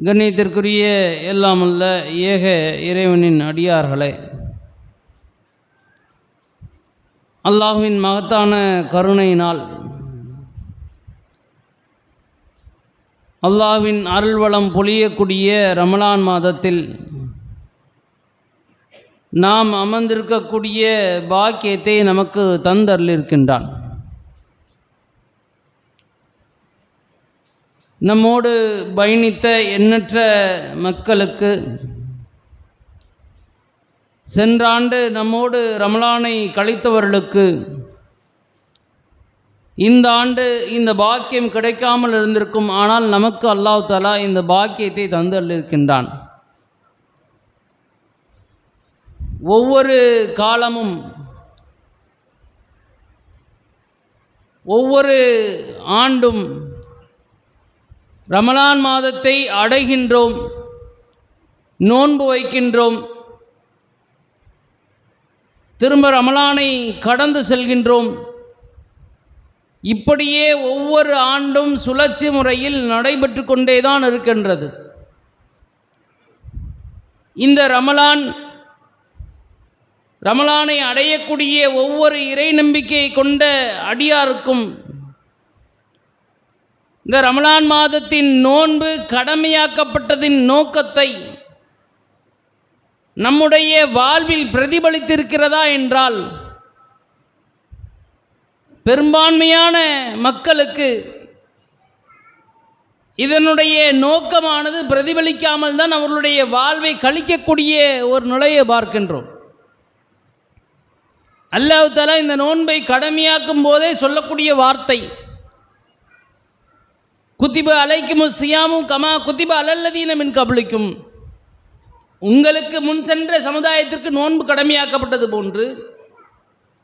கண்ணியத்திற்குரிய எல்லாமல்ல ஏக இறைவனின் அடியார்களே, அல்லாஹ்வின் மகத்தான கருணையினால் அல்லாஹ்வின் அருள்வளம் பொழியக்கூடிய ரமலான் மாதத்தில் நாம் அமர்ந்திருக்கக்கூடிய பாக்கியத்தை நமக்கு தந்தருளிருக்கின்றான். நம்மோடு பயணித்த எண்ணற்ற மக்களுக்கு, சென்ற ஆண்டு நம்மோடு ரமலானை கழித்தவர்களுக்கு இந்த ஆண்டு இந்த பாக்கியம் கிடைக்காமல் இருந்திருக்கும். ஆனால் நமக்கு அல்லாஹ் தஆலா இந்த பாக்கியத்தை தந்தருளிருக்கின்றான். ஒவ்வொரு காலமும் ஒவ்வொரு ஆண்டும் ரமலான் மாதத்தை அடைகின்றோம், நோன்பு வைக்கின்றோம், திரும்ப ரமலானை கடந்து செல்கின்றோம். இப்படியே ஒவ்வொரு ஆண்டும் சுழற்சி முறையில் நடைபெற்று கொண்டேதான் இருக்கின்றது. இந்த ரமலானை அடையக்கூடிய ஒவ்வொரு இறை நம்பிக்கையை கொண்ட அடியாருக்கும் இந்த ரமலான் மாதத்தின் நோன்பு கடமையாக்கப்பட்டதின் நோக்கத்தை நம்முடைய வாழ்வில் பிரதிபலித்திருக்கிறதா என்றால், பெரும்பான்மையான மக்களுக்கு இதனுடைய நோக்கமானது பிரதிபலிக்காமல் தான் அவர்களுடைய வாழ்வை கழிக்கக்கூடிய ஒரு நிலையை பார்க்கின்றோம். அல்லாஹ் தஆலா இந்த நோன்பை கடமையாக்கும் போதே சொல்லக்கூடிய வார்த்தை, குத்திப அலைக்குமுஸ் சியாமு கமா குத்திப அலல்லதீன மின் கப்லிக்கும், உங்களுக்கு முன் சென்ற சமுதாயத்திற்கு நோன்பு கடமையாக்கப்பட்டது போன்று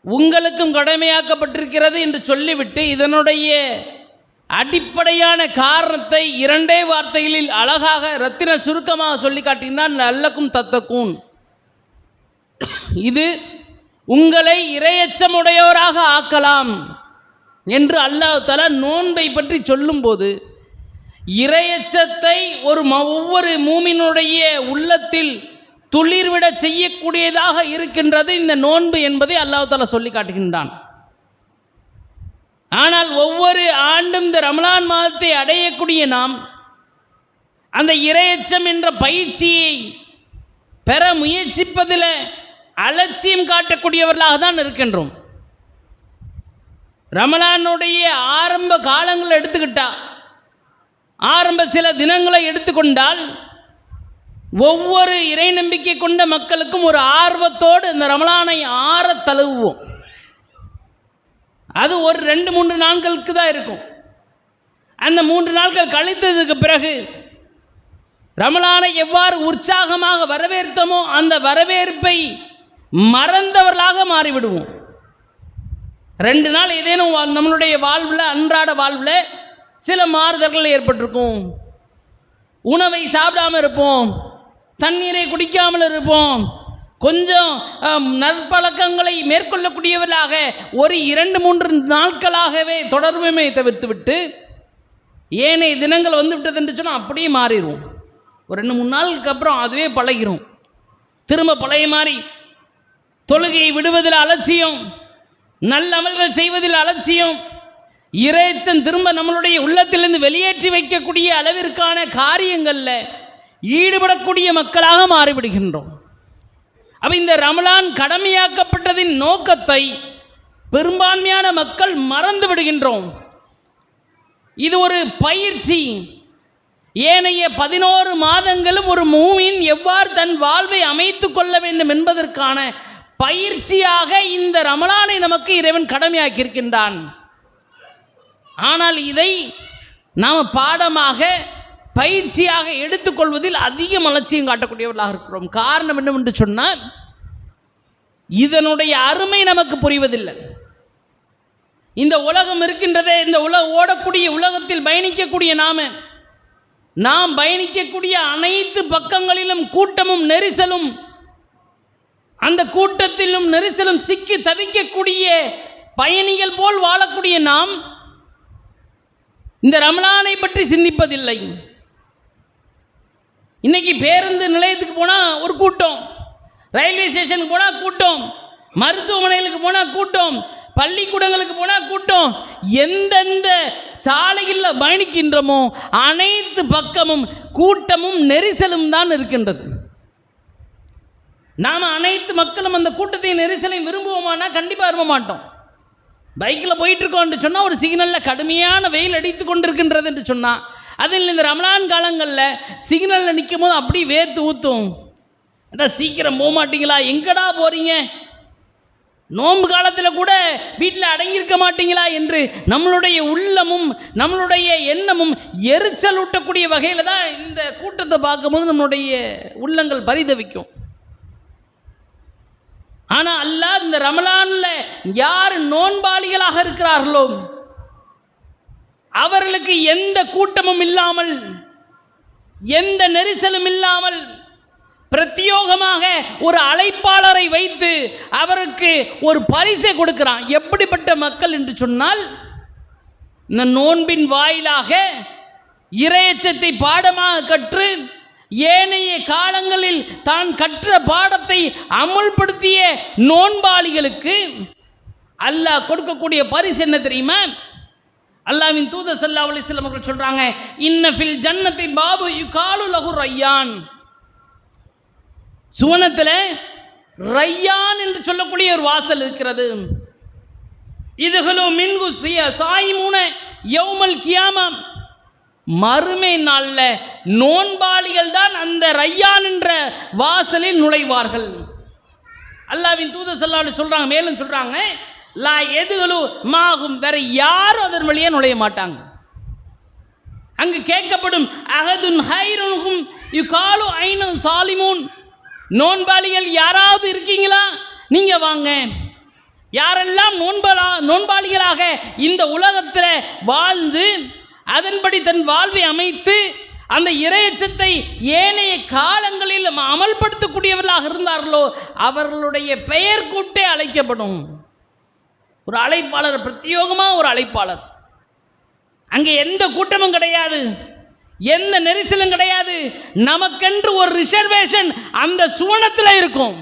உங்களுக்கும் கடமையாக்கப்பட்டிருக்கிறது என்று சொல்லிவிட்டு இதனுடைய அடிப்படையான காரணத்தை இரண்டே வார்த்தைகளில் அழகாக ரத்தின சுருக்கமாக சொல்லி காட்டினார். லஅல்லக்கும் தத்தக்கூன், இது உங்களை இறையச்சமுடையோராக ஆக்கலாம் என்று அல்லாஹ் தஆலா நோன்பை பற்றி சொல்லும்போது, இறையச்சத்தை ஒவ்வொரு மூமினுடைய உள்ளத்தில் துளிர்விட செய்யக்கூடியதாக இருக்கின்றது இந்த நோன்பு என்பதை அல்லாஹ் தஆலா சொல்லி காட்டுகின்றான். ஆனால் ஒவ்வொரு ஆண்டும் இந்த ரமலான் மாதத்தை அடையக்கூடிய நாம் அந்த இறையச்சம் என்ற பயிற்சியை பெற முயற்சிப்பதில் அலட்சியம் காட்டக்கூடியவர்களாக தான் இருக்கின்றோம். ரமலானுடைய ஆரம்ப காலங்களை எடுத்துக்கிட்டா, ஆரம்ப சில தினங்களை எடுத்துக்கொண்டால், ஒவ்வொரு இறை நம்பிக்கை கொண்ட மக்களுக்கும் ஒரு ஆர்வத்தோடு இந்த ரமலானை தழுவுவோம். அது ஒரு 2-3 நாட்களுக்கு தான் இருக்கும். அந்த 3 நாட்கள் கழித்ததுக்கு பிறகு ரமலானை எவ்வாறு உற்சாகமாக வரவேற்றமோ அந்த வரவேற்பை மறந்தவர்களாக மாறிவிடுவோம். 2 நாள் ஏதேனும் நம்மளுடைய வாழ்வில், அன்றாட வாழ்வில் சில மாறுதல்கள் ஏற்பட்டிருக்கும். உணவை சாப்பிடாமல் இருப்போம், தண்ணீரை குடிக்காமல் இருப்போம், கொஞ்சம் நற்பழக்கங்களை மேற்கொள்ளக்கூடியவர்களாக ஒரு 2-3 நாட்களாகவே தொடர்புமே தவிர்த்துவிட்டு ஏனைய தினங்கள் வந்து விட்டது என்று சொன்னால் அப்படியே மாறிடுவோம். ஒரு 2-3 நாளுக்கு அப்புறம் அதுவே பழகிரும். திரும்ப பழைய மாதிரி தொழுகையை விடுவதில் அலட்சியம், நல்ல அமல்கள் செய்வதில் அலட்சியம், இறைச்சம் திரும்ப நம்மளுடைய உள்ளத்திலிருந்து வெளியேற்றி வைக்கக்கூடிய அளவிற்கான காரியங்களில் ஈடுபடக்கூடிய மக்களாக மாறிவிடுகின்றோம். அப்போ இந்த ரமலான் கடமையாக்கப்பட்டதின் நோக்கத்தை பெரும்பான்மையான மக்கள் மறந்து விடுகின்றோம். இது ஒரு பயிற்சி. ஏனைய 11 மாதங்களும் ஒரு மூமின் எவ்வாறு தன் வாழ்வை அமைத்து கொள்ள வேண்டும் என்பதற்கான பயிற்சியாக இந்த ரமலானை நமக்கு இறைவன் கடமையாக்கியிருக்கின்றான். ஆனால் இதை நாம் பாடமாக, பயிற்சியாக எடுத்துக்கொள்வதில் அதிக அலட்சியம் காட்டக்கூடியவர்களாக இருக்கிறோம். காரணம் என்னவென்று சொன்னால், இதனுடைய அருமை நமக்கு புரிவதில்லை. இந்த உலகம் இருக்கின்றதே, இந்த ஓடக்கூடிய உலகத்தில் பயணிக்கக்கூடிய நாம் பயணிக்கக்கூடிய அனைத்து பக்கங்களிலும் கூட்டமும் நெரிசலும், அந்த கூட்டத்திலும் நெரிசலும் சிக்கி தவிக்கக்கூடிய பயணிகள் போல் வாழக்கூடிய நாம் இந்த ரமலானை பற்றி சிந்திப்பதில்லை. இன்னைக்கு பேருந்து நிலையத்துக்கு போனால் ஒரு கூட்டம், ரயில்வே ஸ்டேஷனுக்கு போனால் கூட்டம், மருத்துவமனைகளுக்கு போனால் கூட்டம், பள்ளிக்கூடங்களுக்கு போனால் கூட்டம். எந்தெந்த சாலையில் பயணிக்கின்றோமோ அனைத்து பக்கமும் கூட்டமும் நெரிசலும் தான் இருக்கின்றது. நாம் அனைத்து மக்களும் அந்த கூட்டத்தையும் நெரிசலையும் விரும்புவோமானா கண்டிப்பாக விரும்ப மாட்டோம். பைக்கில் போயிட்டுருக்கோம் என்று சொன்னால் ஒரு சிக்னலில் கடுமையான வெயில் அடித்து கொண்டிருக்கின்றது என்று சொன்னால், அதில் இந்த ரமலான் காலங்களில் சிக்னலில் நிற்கும் போது அப்படி வேர்த்து ஊற்றும். ஏன்னா சீக்கிரம் போக மாட்டீங்களா, எங்கடா போகிறீங்க, நோன்பு காலத்தில் கூட வீட்டில் அடங்கியிருக்க மாட்டீங்களா என்று நம்மளுடைய உள்ளமும் நம்மளுடைய எண்ணமும் எரிச்சல் ஊட்டக்கூடிய வகையில் தான் இந்த கூட்டத்தை பார்க்கும்போது நம்மளுடைய உள்ளங்கள் பரிதவிக்கும். ஆனால் அல்லாஹ் இந்த ரமலானில் யார் நோன்பாளிகளாக இருக்கிறார்களோ அவர்களுக்கு எந்த கூட்டமும் இல்லாமல், எந்த நெரிசலும் இல்லாமல் பிரத்யோகமாக ஒரு அழைப்பாளரை வைத்து அவருக்கு ஒரு பரிசை கொடுக்கிறான். எப்படிப்பட்ட மக்கள் என்று சொன்னால், இந்த நோன்பின் வாயிலாக இறையச்சத்தை பாடமாக கற்று ஏனைய காலங்களில் தான் கற்ற பாடத்தை அமுல்படுத்திய நோன்பாளிகளுக்கு அல்லாஹ் கொடுக்கக்கூடிய பரிசு என்ன தெரியுமா? அல்லாஹ்வின் தூதர் ஸல்லல்லாஹு அலைஹி வஸல்லம் அவர்கள் சொல்றாங்க, இன்ன ஃபில் ஜன்னத்தி பாபு யுகாலு லஹு ரையான். சுவனத்தில் ரையான் என்று சொல்லக்கூடிய ஒரு வாசல் இருக்கிறது. இதுகளோ மின்கு சாயிமூன யௌமல் கியாமா. மறுமை நாளில் நோன்பாளிகள் தான் அந்த ரையான் என்ற வாசலில் நுழைவார்கள். அல்லாஹ்வின் தூதர் ஸல்லல்லாஹு அலைஹி சொல்றாங்க, மேலும் சொல்றாங்க, லா எதுகளு மாகும், வேற யாரும் அதன் வழியே நுழைய மாட்டாங்க. அங்கு கேட்கப்படும் அகதுன் ஹைருஹும் யுகாலு ஐனு சாலிமூன். நோன்பாளிகள் யாராவது இருக்கீங்களா, நீங்க வாங்க. யாரெல்லாம் நோன்பாளிகளாக இந்த உலகத்தில் வாழ்ந்து அதன்படி தன் வாழ்வை அமைத்து அந்த இறையச்சத்தை ஏனைய காலங்களில் அமல்படுத்தக்கூடியவர்களாக இருந்தார்களோ அவர்களுடைய பெயர் கூட்டே அழைக்கப்படும். ஒரு அழைப்பாளர், பிரத்யோகமாக ஒரு அழைப்பாளர். அங்கே எந்த கூட்டமும் கிடையாது, எந்த நெரிசலும் கிடையாது. நமக்கென்று ஒரு ரிசர்வேஷன் அந்த சுவனத்தில் இருக்கும்.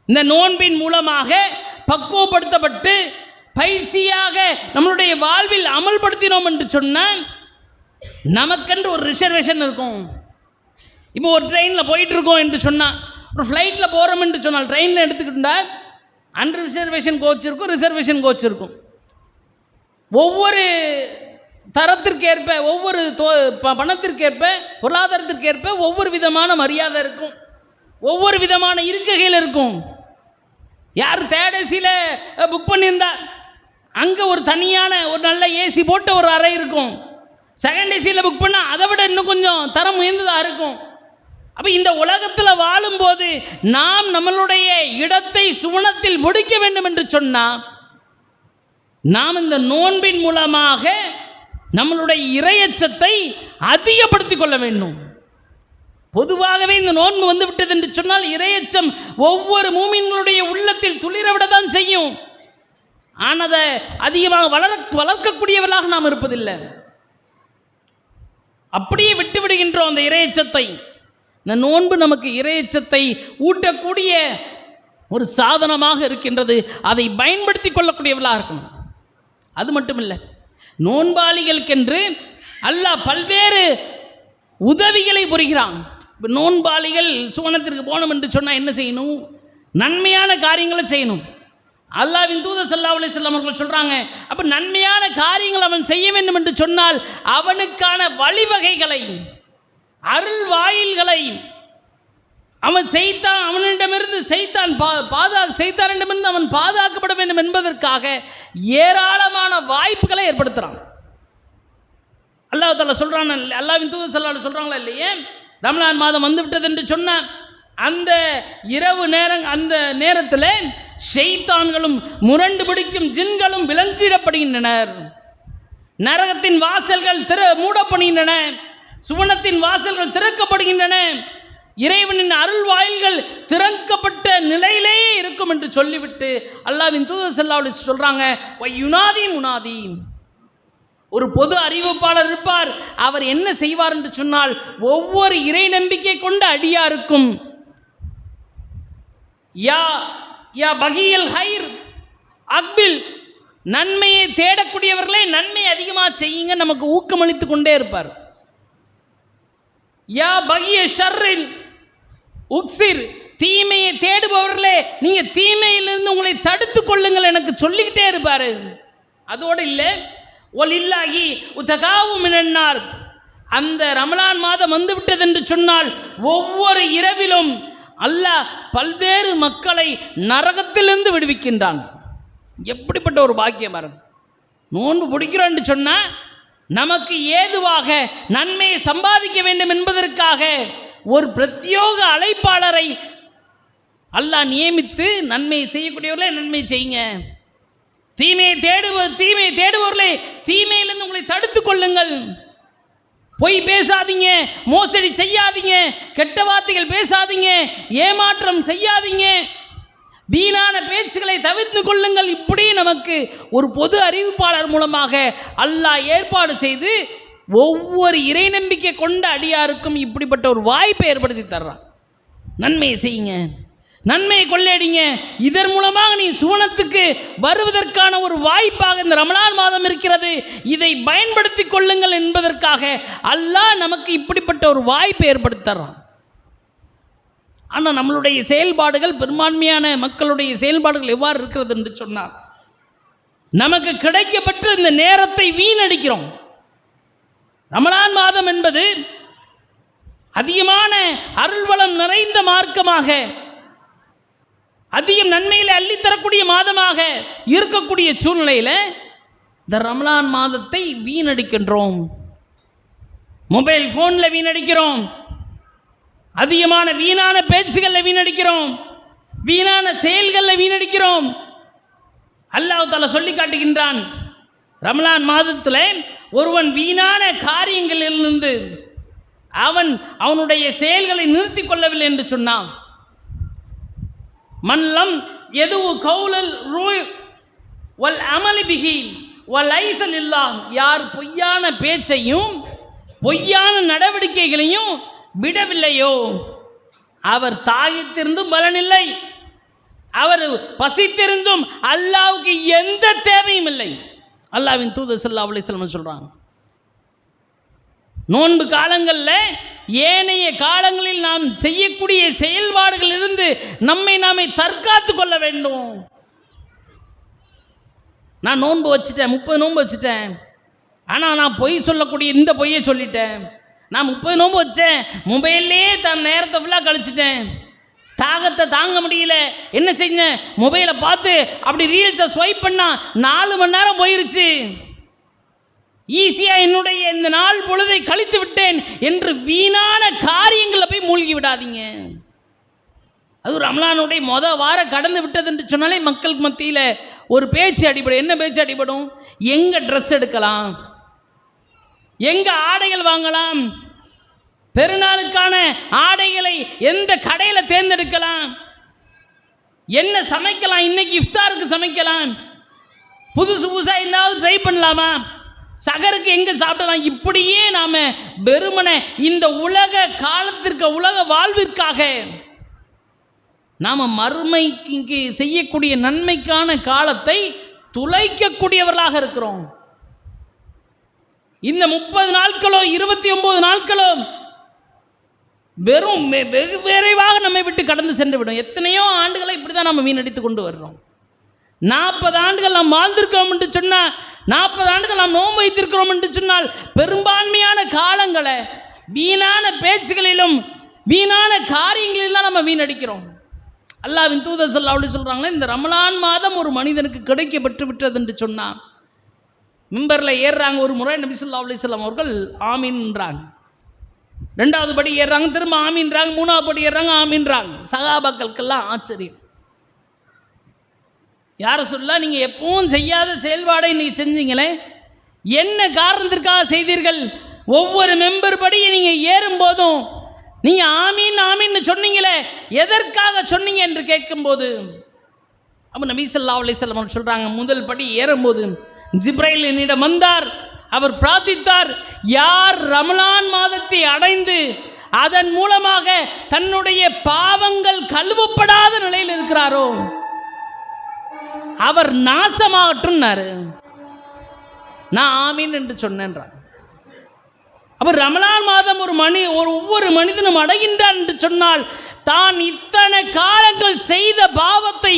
இந்த நோன்பின் மூலமாக பக்குவப்படுத்தப்பட்டு பயிற்சியாக நம்மளுடைய வாழ்வில் அமல்படுத்தினோம் என்று சொன்னால் நமக்கென்று ஒரு ரிசர்வேஷன் இருக்கும். இப்போ ஒரு ட்ரெயினில் போயிட்டு இருக்கோம் என்று சொன்னால், ஒரு ஃப்ளைட்டில் போகிறோம் என்று சொன்னால், ட்ரெயினில் எடுத்துக்கிட்டா அன்ரிசர்வேஷன் கோச் இருக்கும், ரிசர்வேஷன் கோச் இருக்கும். ஒவ்வொரு தரத்திற்கேற்ப, ஒவ்வொரு பணத்திற்கேற்ப, பொருளாதாரத்திற்கேற்ப ஒவ்வொரு விதமான மரியாதை இருக்கும், ஒவ்வொரு விதமான இருக்கைகள் இருக்கும். யார் தேர்ட் ஏசியில் புக் பண்ணியிருந்தா அங்கே ஒரு தனியான ஒரு நல்ல ஏசி போட்ட ஒரு அறை இருக்கும். செகண்ட் ஏசியில் புக் பண்ணால் அதை விட இன்னும் கொஞ்சம் தரம் உயர்ந்ததாக இருக்கும். அப்போ இந்த உலகத்தில் வாழும்போது நாம் நம்மளுடைய இடத்தை சுவனத்தில் முடிக்க வேண்டும் என்று சொன்னால் நாம் இந்த நோன்பின் மூலமாக நம்மளுடைய இறையச்சத்தை அதிகப்படுத்திக் கொள்ள வேண்டும். பொதுவாகவே இந்த நோன்பு வந்து விட்டது என்று சொன்னால் இறையச்சம் ஒவ்வொரு மூமின்களுடைய உள்ளத்தில் துளிரவிட தான் செய்யும். ஆனால் அதை அதிகமாக வளர்க்கக்கூடியவர்களாக நாம் இருப்பதில்லை. அப்படியே விட்டு விடுகின்றோம் அந்த இறையச்சத்தை. இந்த நோன்பு நமக்கு இறையச்சத்தை ஊட்டக்கூடிய ஒரு சாதனமாக இருக்கின்றது. அதை பயன்படுத்தி கொள்ளக்கூடியவர்களாக இருக்கணும். அது மட்டும் இல்லை, நோன்பாளிகளுக்கென்று அல்லாஹ் பல்வேறு உதவிகளை புரிகிறான். இப்போ நோன்பாளிகள் சுவனத்திற்கு போகணும் என்று சொன்னால் என்ன செய்யணும்? நன்மையான காரியங்களை செய்யணும். அல்லாஹ்வின் தூதர் ஸல்லல்லாஹு அலைஹி வஸல்லம் அவர்கள் சொல்கிறாங்க, அப்போ நன்மையான காரியங்கள் அவன் செய்ய வேண்டும் என்று சொன்னால் அவனுக்கான வழிவகைகளை, அருள் வாயில்களை அவன் செய்தான், அவனிடமிருந்து செய்தானிடமிருந்து அவன் பாதுகாக்கப்பட வேண்டும் என்பதற்காக ஏராளமான வாய்ப்புகளை ஏற்படுத்துகிறான். அல்லாஹ் தஆலா சொல்கிறான், அல்லாஹ்வின் தூதர் ஸல்லல்லாஹு அலைஹி சொல்கிறாங்களா இல்லையே, ரமலான் மாதம் வந்து விட்டது என்று சொன்னால் அந்த இரவு அந்த நேரத்தில் ஷைத்தான்களும் முரண்டு பிடிக்கும் ஜின்களும் விலங்கிடப்படுகின்றனர். நரகத்தின் வாசல்கள் மூடப்படுகின்றன, சுவனத்தின் வாசல்கள் திறக்கப்படுகின்றன, இறைவனின் அருள் வாயில்கள் திறக்கப்பட்ட நிலையிலேயே இருக்கும் என்று சொல்லிவிட்டு அல்லாஹ்வின் தூதர் ஸல்லல்லாஹு அலைஹி சொல்றாங்க, யுனாதி முனாதி, ஒரு பொது அறிவிப்பாளர் இருப்பார். அவர் என்ன செய்வார் என்று சொன்னால், ஒவ்வொரு இறை நம்பிக்கை கொண்ட அடியாருக்கும் யா யா பகியல் ஹைர் அக்பில், நன்மையை தேடக்கூடியவர்களே நன்மை அதிகமாக செய்யுங்க, நமக்கு ஊக்கமளித்து கொண்டே இருப்பார். யா பகிய ஷர்ரில் உக்சிர், தீமையை தேடுபவர்களே நீங்க தீமையிலிருந்து உங்களை தடுத்து கொள்ளுங்கள், எனக்கு சொல்லிக்கிட்டே இருப்பாரு. அதோடு இல்லை, ஒல் இல்லாகி உத்தகாவு மினன்னார், அந்த ரமலான் மாதம் வந்து விட்டது என்று சொன்னால் ஒவ்வொரு இரவிலும் அல்லாஹ் பல்வேறு மக்களை நரகத்திலிருந்து விடுவிக்கின்றான். எப்படிப்பட்ட ஒரு பாக்கியம் பாருங்க. நோன்பு பிடிக்கிறோன்னு சொன்னால் நமக்கு ஏதுவாக நன்மையை சம்பாதிக்க வேண்டும் என்பதற்காக ஒரு பிரத்யோக அழைப்பாளரை அல்லாஹ் நியமித்து, நன்மையை செய்யக்கூடியவர்களே நன்மை செய்யுங்க, தீமையை தேடுபவர்களே தீமையிலிருந்து உங்களை தடுத்துக் கொள்ளுங்கள், பொய் பேசாதீங்க, மோசடி செய்யாதீங்க, கெட்ட வார்த்தைகள் பேசாதீங்க, ஏமாற்றம் செய்யாதீங்க, வீணான பேச்சுக்களை தவிர்த்து கொள்ளுங்கள். இப்படி நமக்கு ஒரு பொது அறிவிப்பாளர் மூலமாக அல்லாஹ் ஏற்பாடு செய்து ஒவ்வொரு இறை நம்பிக்கை கொண்ட அடியாருக்கும் இப்படிப்பட்ட ஒரு வாய்ப்பை ஏற்படுத்தி தர்றான். நன்மையை செய்யுங்க, நன்மையை கொள்ளையடிங்க, இதன் மூலமாக நீ சுவனத்துக்கு வருவதற்கான ஒரு வாய்ப்பாக இந்த ரமலான் மாதம் இருக்கிறது, இதை பயன்படுத்தி கொள்ளுங்கள் என்பதற்காக அல்லாஹ் நமக்கு இப்படிப்பட்ட ஒரு வாய்ப்பை ஏற்படுத்தி தர்றான். ஆனால் நம்மளுடைய செயல்பாடுகள், பெரும்பான்மையான மக்களுடைய செயல்பாடுகள் எவ்வாறு இருக்கிறது என்று சொன்னால், நமக்கு கிடைக்கப்பட்ட இந்த நேரத்தை வீணடிக்கிறோம். ரமலான் மாதம் என்பது அதிகமான அருள்வளம் நிறைந்த மார்க்கமாக, அதிகம் நன்மைகளை அள்ளித்தரக்கூடிய மாதமாக இருக்கக்கூடிய சூழ்நிலையில் இந்த ரமலான் மாதத்தை வீணடிக்கின்றோம். மொபைல் ஃபோனில் வீணடிக்கிறோம், அதிகமான வீணான பேச்சுகளில் வீணடிக்கிறோம், வீணான செயல்களில் வீணடிக்கிறோம். அல்லாஹ் தஆலா சொல்லி காட்டுகின்றான், ரமலான் மாதத்தில் ஒருவன் வீணான காரியங்களிலிருந்து அவனுடைய செயல்களை நிறுத்தி கொள்ளவில்லை என்று சொன்னான். மன்லம் எதுவு கௌலல் ரூய் வல் அமலி பிஹி வலைஸல் இல்லாஹ், யார் பொய்யான பேச்சையும் பொய்யான நடவடிக்கைகளையும் விடவில்லையோ அவர் தாகித்திருந்தும் பலனில்லை, அவர் பசித்திருந்தும் அல்லாஹ்வுக்கு எந்த தேவையும் இல்லை. அல்லாஹ்வின் தூதர் ஸல்லல்லாஹு அலைஹி வஸல்லம் சொல்றாங்க, நோன்பு காலங்களில் ஏனைய காலங்களில் நாம் செய்யக்கூடிய செயல்பாடுகளிலிருந்து நாமே தற்காத்து கொள்ள வேண்டும். நான் நோன்பு வச்சுட்டேன், 30 நோன்பு வச்சுட்டேன், ஆனால் நான் பொய் சொல்லக்கூடிய இந்த பொய்யை சொல்லிட்டேன். நான் 30 நோன்பு வச்சேன், மொபைல்லே தன் நேரத்தை ஃபுல்லாக கழிச்சிட்டேன், தாகத்தை தாங்க முடியல, என்ன செஞ்சேன், மொபைலை பார்த்து அப்படி ரீல்ஸை ஸ்வைப் பண்ணா 4 மணி நேரம் போயிருச்சு, ஈஸியாக என்னுடைய இந்த நாள் பொழுதை கழித்து விட்டேன் என்று வீணான காரியங்களில் போய் மூழ்கி விடாதீங்க. அது ரமலானுடைய வாரம் கடந்து விட்டது என்று சொன்னாலே மக்களுக்கு மத்தியில் ஒரு பேச்சு அடிபடும். என்ன பேச்சு அடிபடும்? எங்கே ட்ரெஸ் எடுக்கலாம், எங்கே ஆடைகள் வாங்கலாம், பெருநாளுக்கான ஆடைகளை எந்த கடையில் தேர்ந்தெடுக்கலாம், என்ன சமைக்கலாம், இன்னைக்கு இஃப்தாருக்கு சமைக்கலாம், புதுசாக என்னாவது ட்ரை பண்ணலாமா, சகருக்கு எங்கே சாப்பிடலாம். இப்படியே நாம் வெறுமனே இந்த உலக காலத்திற்கு, உலக வாழ்விற்காக நாம் மறுமைக்கு செய்யக்கூடிய நன்மைக்கான காலத்தை துளைக்கக்கூடியவர்களாக இருக்கிறோம். இந்த 30 நாட்களோ 29 நாட்களோ வெறும் வெகு விரைவாக நம்மை விட்டு கடந்து சென்று விடும். எத்தனையோ ஆண்டுகளை இப்படி தான் நம்ம வீணடித்து கொண்டு வர்றோம். 40 ஆண்டுகள் நாம் வாழ்ந்திருக்கிறோம் என்று சொன்னால், 40 ஆண்டுகள் நாம் நோன்பு வைத்திருக்கிறோம் என்று சொன்னால், பெரும்பான்மையான காலங்களை வீணான பேச்சுகளிலும் வீணான காரியங்களில் தான் நம்ம வீணடிக்கிறோம். அல்லாஹ்வின் தூதர் ஸல்லல்லாஹு அலைஹி சொல்கிறாங்களே, இந்த ரமலான் மாதம் ஒரு மனிதனுக்கு கிடைக்கப்பட்டு விட்டது என்று சொன்னால், மிம்பரில் ஏறுறாங்க ஒரு முறை, நபி ஸல்லல்லாஹு அலைஹி வஸல்லம் அவர்கள் ஆமீன்றாங்க, 2வது படி ஏறுறாங்க, திரும்ப ஆமீன்றாங்க, 3வது படி ஏறுறாங்க, ஆமீன்றாங்க. சஹாபாக்களுக்கெல்லாம் ஆச்சரியம். யார சொல்லா, நீங்கள் எப்பவும் செய்யாத செயல்பாடை நீங்கள் செஞ்சீங்களே, என்ன காரணத்திற்காக செய்தீர்கள்? ஒவ்வொரு மெம்பர் படியை நீங்கள் ஏறும்போதும் நீங்கள் ஆமீன் ஆமீன்னு சொன்னீங்களே, எதற்காக சொன்னீங்க என்று கேட்கும்போது அப்போ நபி ஸல்லல்லாஹு அலைஹி வஸல்லம் சொல்கிறாங்க, முதல் படி ஏறும்போது ஜிப்ரைல் என்னிடம் வந்தார், அவர் பிரார்த்தித்தார், யார் ரமலான் மாதத்தை அடைந்து அதன் மூலமாக தன்னுடைய பாவங்கள் கழுவப்படாத நிலையில் இருக்கிறாரோ அவர் நாசமாகட்டும். நான் ஆமீன் என்று சொன்னேன்றார். அவர் ரமலான் மாதம் ஒவ்வொரு மனிதனும் அடைகின்றான் என்று சொன்னால் தான் இத்தனை காலங்கள் செய்த பாவத்தை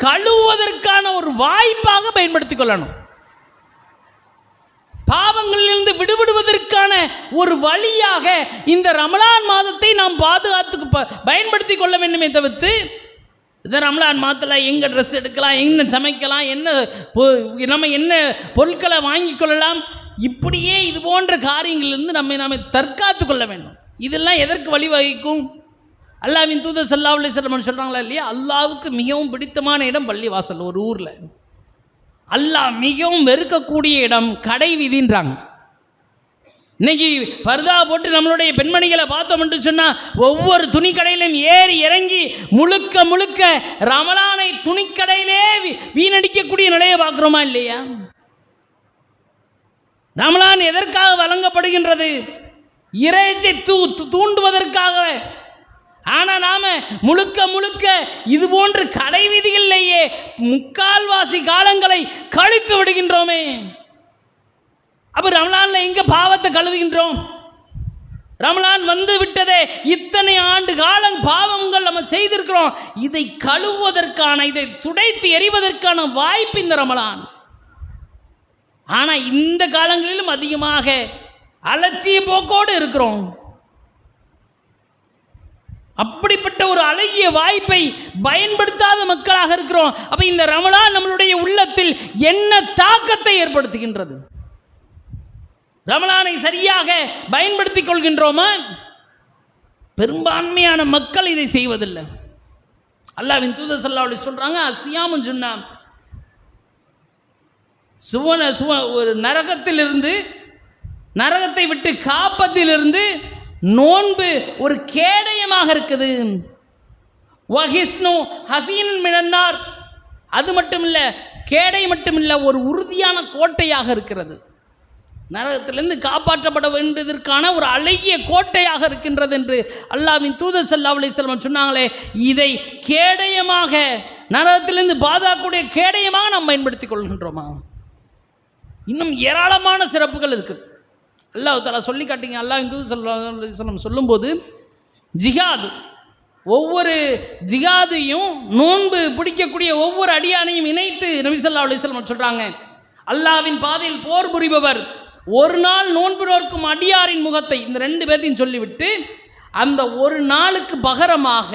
கழுவுவதற்கான ஒரு வாய்ப்பாக பயன்படுத்திக் கொள்ளணும். பாவங்களிலிருந்து விடுபடுவதற்கான ஒரு வழியாக இந்த ரமலான் மாதத்தை நாம் பாதுகாத்துக்கு பயன்படுத்திக் கொள்ள வேண்டுமே தவிர்த்து இந்த ரமலான் மாதத்தில் எங்கே ட்ரெஸ் எடுக்கலாம், என்ன சமைக்கலாம், நம்ம என்ன பொருட்களை வாங்கி கொள்ளலாம், இப்படியே இது போன்ற காரியங்களிலிருந்து நம்மை தற்காத்து கொள்ள வேண்டும். இதெல்லாம் எதற்கு வழிவகுக்கும்? அல்லாஹ்வின் தூதர் ஸல்லல்லாஹு அலைஹி வஸல்லம் சொல்கிறாங்களா இல்லையா, அல்லாஹ்வுக்கு மிகவும் பிடித்தமான இடம் பள்ளிவாசல். ஒரு ஊரில் அல்லாஹ் மிகவும் வெறுக்கக்கூடிய இடம் கடை வீதின்றாங்க. இன்னைக்கு பர்தா போட்டு நம்மளுடைய பெண்மணிகளை பார்த்தோம் என்று சொன்னால் ஒவ்வொரு துணிக்கடையிலும் ஏறி இறங்கி முழுக்க ரமலானை துணிக்கடையிலே வீணடிக்கக்கூடிய நிலையை பார்க்குறோமா இல்லையா? ரமலான் எதற்காக வழங்கப்படுகின்றது? இறைச்சை தூண்டுவதற்காக. ஆனால் நாம முழுக்க இது போன்ற கடை வீதிகளிலேயே முக்கால்வாசி காலங்களை கழித்து விடுகின்றோமே. அப்ப ரமலான்ல எங்க பாவத்தை கழுவுகின்றோம்? ரமலான் வந்து விட்டதே, இத்தனை ஆண்டு காலம் பாவங்கள் நம்ம செய்திருக்கிறோம். இதை கழுவுவதற்கான, இதை துடைத்து எறிவதற்கான வாய்ப்பு இந்த ரமலான். ஆனால் இந்த காலங்களிலும் அதிகமாக அலட்சிய போக்கோடு இருக்கிறோம். அப்படிப்பட்ட ஒரு அழகிய வாய்ப்பை பயன்படுத்தாத மக்களாக இருக்கிறோம். அப்ப இந்த ரமலான் நம்மளுடைய உள்ளத்தில் என்ன தாக்கத்தை ஏற்படுத்துகின்றது? ரமலானை சரியாக பயன்படுத்திக் கொள்கின்றோமா? பெரும்பான்மையான மக்கள் இதை செய்வதில்லை. அல்லாஹ்வின் தூதர் ஸல்லல்லாஹு அலைஹி சொல்றாங்க, அஸ்ஸியாமுன் ஜுன்னா, ஒரு நரகத்தை விட்டு காப்பதிலிருந்து நோன்பு ஒரு கேடயமாக இருக்குது. வஹிஸ்னு ஹசீனன் மினன்னார், அது மட்டுமில்லை, கேடை மட்டுமில்லை, ஒரு உறுதியான கோட்டையாக இருக்கிறது. நரகத்திலிருந்து காப்பாற்றப்பட வேண்டியதற்கான ஒரு அழகிய கோட்டையாக இருக்கின்றது என்று அல்லாஹ்வின் தூதர் ஸல்லல்லாஹு அலைஹி வஸல்லம் சொன்னாங்களே, இதை கேடயமாக, நரகத்திலிருந்து பாதுகாக்கக்கூடிய கேடயமாக நாம் பயன்படுத்திக் கொள்கின்றோமா? இன்னும் ஏராளமான சிறப்புகள் இருக்குது. அல்லாஹ் தஆலா சொல்லி காட்டிங்க. அல்லாஹ்வின் தூதர் ஸல்லல்லாஹு அலைஹி வஸல்லம் சொல்லும்போது, ஜிஹாது, ஒவ்வொரு ஜிஹாதையும் நோன்பு பிடிக்கக்கூடிய ஒவ்வொரு அடியானையும் இணைத்து நபி ஸல்லல்லாஹு அலைஹி வஸல்லம் சொல்கிறாங்க, அல்லாஹ்வின் பாதையில் போர் புரிபவர் ஒரு நாள் நோன்பு நோக்கும் அடியாரின் முகத்தை, இந்த ரெண்டு பேர்த்தையும் சொல்லிவிட்டு, அந்த ஒரு நாளுக்கு பகரமாக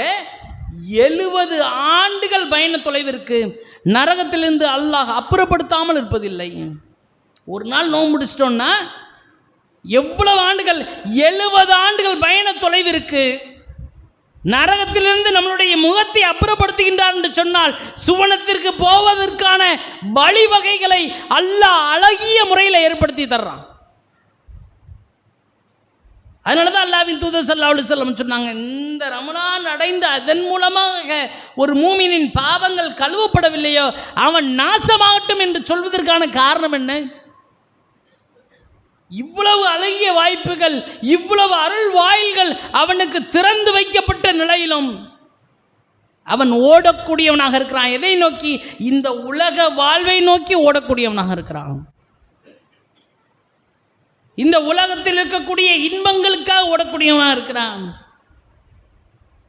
70 ஆண்டுகள் பயண தொலைவிற்கு நரகத்திலிருந்து அல்லாஹ் அப்புறப்படுத்தாமல் இருப்பதில்லை. ஒரு நாள் நோன்பு முடிச்சிட்டோம்னா எவ்வளவு ஆண்டுகள்? 70 ஆண்டுகள் பயண தொலைவிற்கு நரகத்திலிருந்து நம்மளுடைய முகத்தை அப்புறப்படுத்துகின்றார் என்று சொன்னால், சுவனத்திற்கு போவதற்கான வழிவகைகளை அல்லாஹ் அழகிய முறையில் ஏற்படுத்தி தர்றான். அதனால தான் அல்லாஹ்வின் தூதர் ஸல்லல்லாஹு அலைஹி வஸல்லம் சொன்னாங்க, இந்த ரமலான் அடைந்து அதன் மூலமாக ஒரு மூமினின் பாவங்கள் கழுவப்படவில்லையோ அவன் நாசமாகட்டும் என்று சொல்வதற்கான காரணம் என்ன? இவ்வளவு அழகிய வாய்ப்புகள், இவ்வளவு அருள் வாயில்கள் அவனுக்கு திறந்து வைக்கப்பட்ட நிலையிலும் அவன் ஓடக்கூடியவனாக இருக்கிறான். எதை நோக்கி? இந்த உலக வாழ்வை நோக்கி ஓடக்கூடியவனாக இருக்கிறான். இந்த உலகத்தில் இருக்கக்கூடிய இன்பங்களுக்காக ஓடக்கூடியவனாக இருக்கிறான்.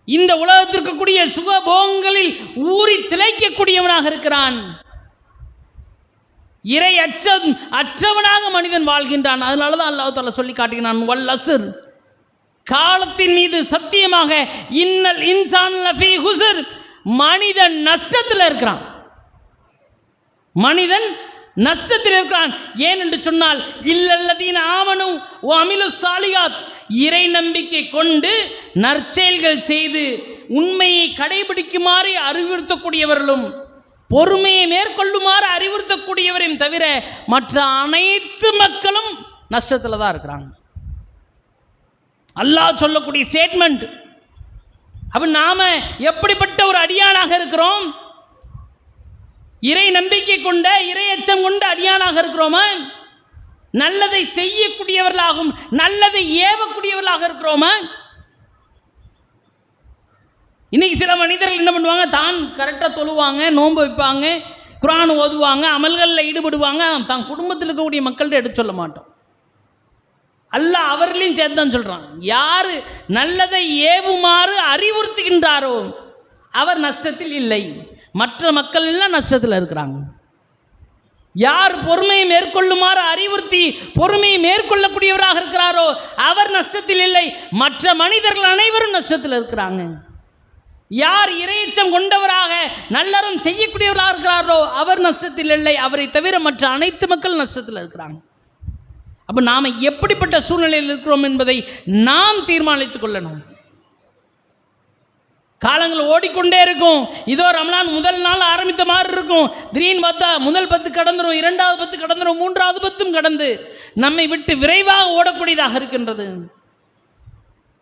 இந்த உலகத்தில் இருக்கக்கூடிய சுகபோகங்களில் ஊறி திளைக்கக்கூடியவனாக இருக்கிறான். இறை அச்சம் அற்றவனாக மனிதன் வாழ்கின்றான். அதனால தான் அல்லாஹ் தஆலா சொல்லி காட்டுகிறான், வல் அஸ்ர், காலத்தின் மீது சத்தியமாக, இன்னல் இன்சான் லஃபீ ஹுஸ்ர், மனிதன் நஷ்டத்தில் இருக்கிறான். மனிதன் நஷ்டத்தில் இருக்கிறான். ஏன் என்று சொன்னால், இல்லல்லதீன ஆமனு வ அமிலு ஸாலிஹாத், இறை நம்பிக்கை கொண்டு நற்செயல்கள் செய்து உண்மையை கடைபிடிக்குமாறு அறிவுறுத்தக்கூடியவர்களும் பொறுமையை மேற்கொள்ளுமாறு அறிவுறுத்தக்கூடியவரையும் தவிர மற்ற அனைத்து மக்களும் நஷ்டத்தில் தான் இருக்கிறாங்க. அல்லாஹ் சொல்லக்கூடிய ஸ்டேட்மெண்ட். அப்ப நாம எப்படிப்பட்ட ஒரு அடியானாக இருக்கிறோம்? இறை நம்பிக்கை கொண்ட, இறை அச்சம் கொண்ட அடியானாக இருக்கிறோமா? நல்லதை செய்யக்கூடியவர்களாகவும் நல்லதை ஏவக்கூடியவர்களாக இருக்கிறோமா? இன்னைக்கு சில மனிதர்கள் என்ன பண்ணுவாங்க, தான் கரெக்டாக தொழுவாங்க, நோன்பு வைப்பாங்க, குர்ஆன் ஓதுவாங்க, அமல்களில் ஈடுபடுவாங்க, தான் குடும்பத்தில் இருக்கக்கூடிய மக்கள்கிட்ட எடுத்து சொல்ல மாட்டோம். அல்லாஹ் அவர்களையும் சேர்த்து தான் சொல்கிறான். யார் நல்லதை ஏவுமாறு அறிவுறுத்துகின்றாரோ அவர் நஷ்டத்தில் இல்லை, மற்ற மக்கள் எல்லாம் நஷ்டத்தில் இருக்கிறாங்க. யார் பொறுமையை மேற்கொள்ளுமாறு அறிவுறுத்தி பொறுமையை மேற்கொள்ளக்கூடியவராக இருக்கிறாரோ அவர் நஷ்டத்தில் இல்லை, மற்ற மனிதர்கள் அனைவரும் நஷ்டத்தில் இருக்கிறாங்க. யார் இறையச்சம் கொண்டவராக நல்லறம் செய்யக்கூடியவராக இருக்கிறாரோ அவர் நஷ்டத்தில் இல்லை, அவரை தவிர மற்ற அனைத்து மக்கள் நஷ்டத்தில் இருக்கிறாங்க. அப்போ நாம் எப்படிப்பட்ட சூழ்நிலையில் இருக்கிறோம் என்பதை நாம் தீர்மானித்துக் கொள்ளணும். காலங்கள் ஓடிக்கொண்டே இருக்கும். இதோ ரமலான் முதல் நாள் ஆரம்பித்த மாதிரி இருக்கும். திடீர்னு பார்த்தா முதல் 10 கடந்துரும், 2வது 10 கடந்துரும், 3வது 10 கடந்து நம்மை விட்டு விரைவாக ஓடக்கூடியதாக இருக்கின்றது.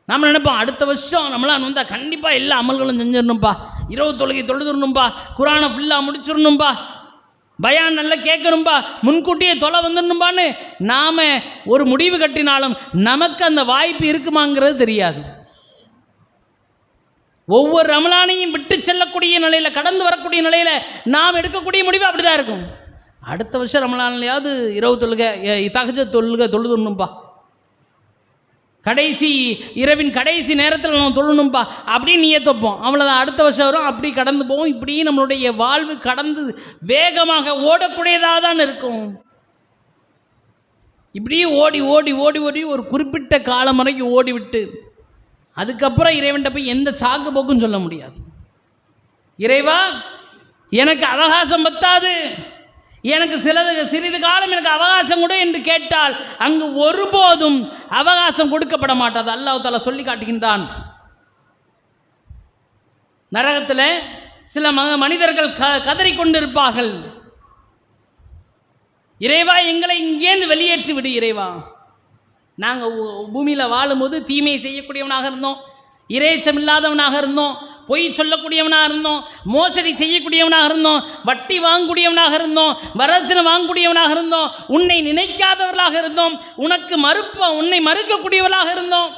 நாம் நினைப்போம் அடுத்த வருஷம் ரமலான் வந்தால் கண்டிப்பாக எல்லா அமல்களும் செஞ்சிடணும்பா, இரவு தொழுகை தொழுதுடணும்பா, குர்ஆனை ஃபுல்லாக முடிச்சிடணும்பா, பயான் நல்லா கேட்கணும்பா, முன்கூட்டியே தொலை வந்துடணும்பான்னு நாம் ஒரு முடிவு கட்டினாலும் நமக்கு அந்த வாய்ப்பு இருக்குமாங்கிறது தெரியாது. ஒவ்வொரு ரமலானையும் விட்டு செல்லக்கூடிய நிலையில், கடந்து வரக்கூடிய நிலையில் நாம் எடுக்கக்கூடிய முடிவு அப்படி தான் இருக்கும். அடுத்த வருஷம் ரமலான்லையாவது இரவு தொழுகை தஹஜ்ஜுத் தொழுகை தொழுதுடணும்பா, கடைசி இரவின் கடைசி நேரத்தில் நம்ம தொழணும்பா அப்படின்னு நியத் வைப்போம். அவ்வளோதான், அடுத்த வருஷம் வரும், அப்படி கடந்து போவோம். இப்படி நம்மளுடைய வாழ்வு கடந்து வேகமாக ஓடக்கூடியதாக தான் இருக்கும். இப்படியே ஓடி ஓடி ஓடி ஓடி ஒரு குறிப்பிட்ட காலம் வரைக்கும் ஓடிவிட்டு அதுக்கப்புறம் இறைவன்கிட்ட போய் எந்த சாக்கு போக்கும் சொல்ல முடியாது. இறைவா எனக்கு அவகாசம் பத்தாது, எனக்கு சிறிது காலம் எனக்கு அவகாசம் கொடு என்று கேட்டால் அங்கு ஒருபோதும் அவகாசம் கொடுக்கப்பட மாட்டாது. அல்லாஹ் தஆலா சொல்லி காட்டுகின்றான். நரகத்தில் சில மனிதர்கள் கதறிக்கொண்டிருப்பார்கள், இறைவா எங்களை இங்கேருந்து வெளியேற்றி விடு இறைவா. நாங்கள் பூமியில் வாழும்போது தீமையை செய்யக்கூடியவனாக இருந்தோம், இறைச்சம் இல்லாதவனாக இருந்தோம், பொய் சொல்லக்கூடியவனாக இருந்தோம், மோசடி செய்யக்கூடியவனாக இருந்தோம், வட்டி வாங்கக்கூடியவனாக இருந்தோம், வரதட்சணை வாங்கக்கூடியவனாக இருந்தோம், உன்னை நினைக்காதவர்களாக இருந்தோம், உன்னை மறுக்கக்கூடியவர்களாக இருந்தோம்,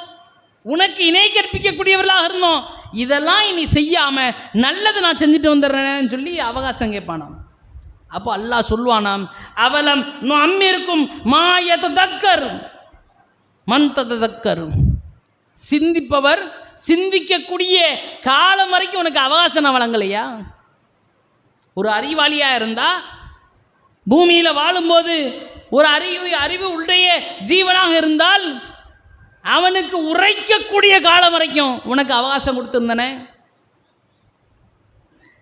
உனக்கு இணை கற்பிக்கக்கூடியவர்களாக இருந்தோம். இதெல்லாம் இனி செய்யாமல் நல்லது நான் செஞ்சுட்டு வந்துடுறேன்னு சொல்லி அவகாசம் கேட்பானாம். அப்போ அல்லாஹ் சொல்வானாம், அவலம் அம்மிருக்கும் மாயத்தக்கர் மந்ததக்கர், சிந்திப்பவர் சிந்திக்கக்கூடிய காலம் வரைக்கும் உனக்கு அவகாசம் நான் வழங்கலையா? ஒரு அறிவாளியாக இருந்தால் பூமியில் வாழும்போது ஒரு அறிவு உடைய ஜீவனாக இருந்தால் அவனுக்கு உரைக்கக்கூடிய காலம் வரைக்கும் உனக்கு அவகாசம் கொடுத்திருந்தன.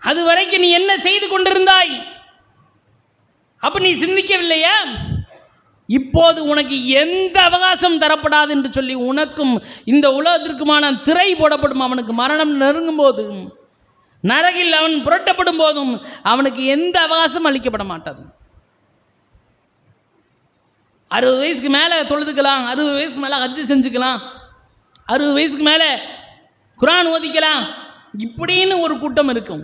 அது வரைக்கும் நீ என்ன செய்து கொண்டிருந்தாய்? அப்ப நீ சிந்திக்கவில்லையா? இப்போது உனக்கு எந்த அவகாசம் தரப்படாது என்று சொல்லி உனக்கும் இந்த உலகத்திற்குமான திரை போடப்படும். அவனுக்கு மரணம் நெருங்கும் போதும் நரகில் அவன் புரட்டப்படும் போதும் அவனுக்கு எந்த அவகாசம் அளிக்கப்பட மாட்டாது. 60 வயசுக்கு மேலே தொழுதுக்கலாம், 60 வயசுக்கு மேலே ஹஜ்ஜு செஞ்சுக்கலாம், 60 வயசுக்கு மேலே குர்ஆன் ஓதிக்கலாம், இப்படின்னு ஒரு கூட்டம் இருக்கும்.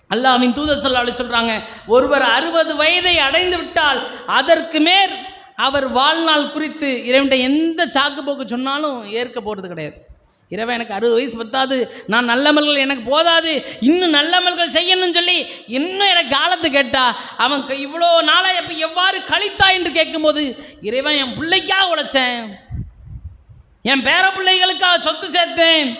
அல்லாஹ்வின் தூதர் ஸல்லல்லாஹு அலைஹி சொல்கிறாங்க, ஒருவர் 60 வயதை அடைந்து விட்டால் அதற்கு மேல் அவர் வாழ்நாள் குறித்து இறைவன்கிட்ட எந்த சாக்கு போக்கு சொன்னாலும் ஏற்க போகிறது கிடையாது. இறைவன் எனக்கு 60 வயசு பத்தாது, நான் நல்லமல்கள் எனக்கு போதாது, இன்னும் நல்லமல்கள் செய்யணும்னு சொல்லி இன்னும் எனக்கு காலத்து கேட்டால் அவன் இவ்வளோ நாளாக எப்போ எவ்வாறு கழித்தா என்று கேட்கும்போது, இறைவன் என் பிள்ளைக்காக உழைச்சேன், என் பேர பிள்ளைகளுக்காக சொத்து சேர்த்தேன்,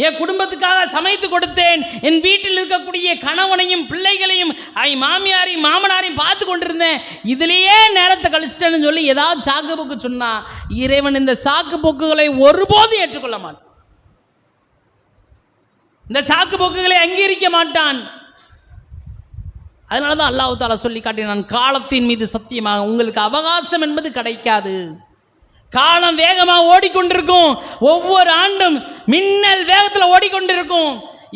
என் குடும்பத்துக்காக சமைத்து கொடுத்தேன், என் வீட்டில் இருக்கக்கூடிய கணவனையும் பிள்ளைகளையும் மாமியாரையும் மாமனாரையும் பார்த்து கொண்டிருந்தேன், இதிலேயே நேரத்தை கழிச்சிட்டேன்னு சொல்லி ஏதாவது சாக்கு போக்கு சொன்னா இறைவன் இந்த சாக்கு போக்குகளை ஒருபோதும் ஏற்றுக்கொள்ள மாட்டான். இந்த சாக்கு போக்குகளை அங்கீகரிக்க மாட்டான். அதனால தான் அல்லாஹ் தஆலா சொல்லி காட்டினான், காலத்தின் மீது சத்தியமாக உங்களுக்கு அவகாசம் என்பது கிடைக்காது. காலம் வேகமாக ஓடிக்கொண்டிருக்கும், ஒவ்வொரு ஆண்டும் மின்னல் வேகத்தில் ஓடிக்கொண்டிருக்கும்.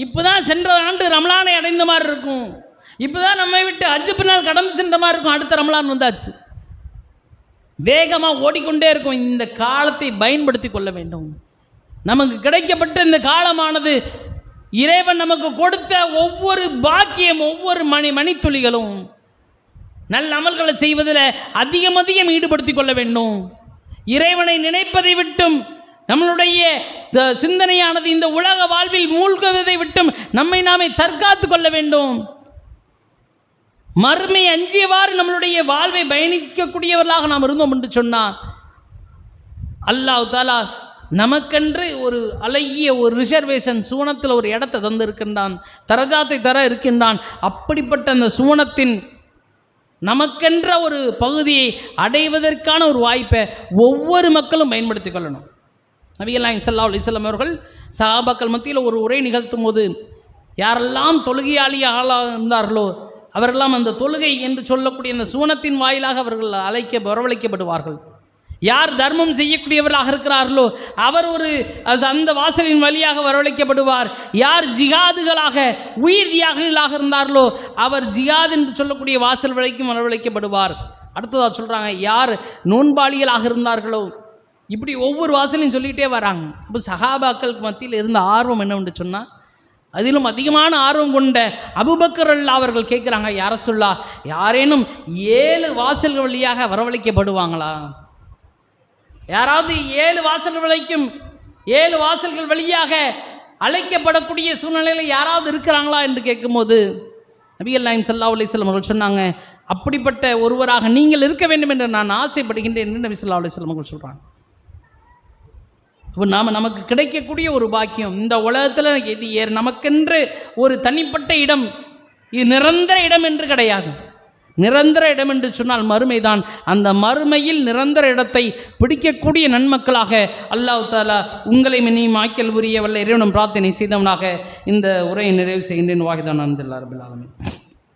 இப்போதான் சென்ற ஆண்டு ரமலானை அடைந்த மாதிரி இருக்கும், இப்போதான் நம்மை விட்டு ஹஜ்ஜு பின்னால் கடந்து சென்ற மாதிரி இருக்கும், அடுத்த ரமலான் வந்தாச்சு. வேகமாக ஓடிக்கொண்டே இருக்கும். இந்த காலத்தை பயன்படுத்தி கொள்ள வேண்டும். நமக்கு கிடைக்கப்பட்ட இந்த காலமானது இறைவன் நமக்கு கொடுத்த ஒவ்வொரு பாக்கியம், ஒவ்வொரு மணித்துளிகளும் நல்ல அமல்களை செய்வதில் அதிகம் ஈடுபடுத்திக் கொள்ள வேண்டும். இறைவனை நினைப்பதை விட்டும் நம்மளுடைய சிந்தனையானது இந்த உலக வாழ்வில் மூழ்குவதை விட்டும் நம்மை நாமே தற்காத்து கொள்ள வேண்டும். மறுமை அஞ்சியவாறு நம்மளுடைய வாழ்வை பயணிக்கக்கூடியவர்களாக நாம் இருந்தோம் என்று சொன்னார் அல்லாஹ் தஆலா நமக்கென்று ஒரு அழகிய ஒரு ரிசர்வேஷன் சுவனத்தில் ஒரு இடத்தை தந்திருக்கின்றான், தரஜாத்தை தர இருக்கின்றான். அப்படிப்பட்ட அந்த சுவனத்தின் நமக்கென்ற ஒரு பகுதியை அடைவதற்கான ஒரு வாய்ப்பை ஒவ்வொரு மக்களும் பயன்படுத்தி கொள்ளணும். நபிகள் நாயகம் ஸல்லல்லாஹு அலைஹி வஸல்லம் அவர்கள் சஹாபாக்கள் மத்தியில் ஒரு உரை நிகழ்த்தும் போது யாரெல்லாம் தொழுகையாளியாக இருந்தார்களோ அவரெல்லாம் அந்த தொழுகை என்று சொல்லக்கூடிய அந்த சுவனத்தின் வாயிலாக அவர்கள் வரவழைக்கப்படுவார்கள். யார் தர்மம் செய்யக்கூடியவர்களாக இருக்கிறார்களோ அவர் அந்த வாசலின் வழியாக வரவழைக்கப்படுவார். யார் ஜிகாதுகளாக உயிர் தியாகிகளாக இருந்தார்களோ அவர் ஜிகாத் என்று சொல்லக்கூடிய வாசல் வரைக்கும் வரவழைக்கப்படுவார். அடுத்ததாக சொல்கிறாங்க, யார் நோன்பாளிகளாக இருந்தார்களோ, இப்படி ஒவ்வொரு வாசலையும் சொல்லிகிட்டே வராங்க. அப்போ சஹாபாக்களுக்கு மத்தியில் இருந்த ஆர்வம் என்னவென்று சொன்னால், அதிலும் அதிகமான ஆர்வம் கொண்ட அபூபக்கர் ரலியல்லாஹு அவர்கள் கேட்குறாங்க, யா ரசூலல்லாஹ், யாரேனும் 7 வாசல்கள் வழியாக வரவழைக்கப்படுவாங்களா? யாராவது 7 வாசல்கள் வழியாக அழைக்கப்படக்கூடிய சூழ்நிலையில் யாராவது இருக்கிறாங்களா என்று கேட்கும்போது நபிகள் நாயகம் ஸல்லல்லாஹு அலைஹி வஸல்லம் அவர்கள் சொன்னாங்க, அப்படிப்பட்ட ஒருவராக நீங்கள் இருக்க வேண்டும் என்று நான் ஆசைப்படுகின்றேன் என்று நபி ஸல்லல்லாஹு அலைஹி வஸல்லம் அவர்கள் சொல்கிறாங்க. இப்போ நமக்கு கிடைக்கக்கூடிய ஒரு பாக்கியம் இந்த உலகத்தில் இது நமக்கென்று ஒரு தனிப்பட்ட இடம், இது நிரந்தர இடம் என்று கிடையாது. நிரந்தர இடம் என்று சொன்னால் மறுமைதான். அந்த மறுமையில் நிரந்தர இடத்தை பிடிக்கக்கூடிய நன்மக்களாக அல்லாஹ் தஆலா உங்களை மினியும் ஆக்கல் உரிய வல்ல இறைவனும் பிரார்த்தனை செய்தவனாக இந்த உரையை நிறைவு செய்கின்றேன். வாஹிதான் அல்ஹம்துலில்லாஹி ரப்பில் ஆலமீன்.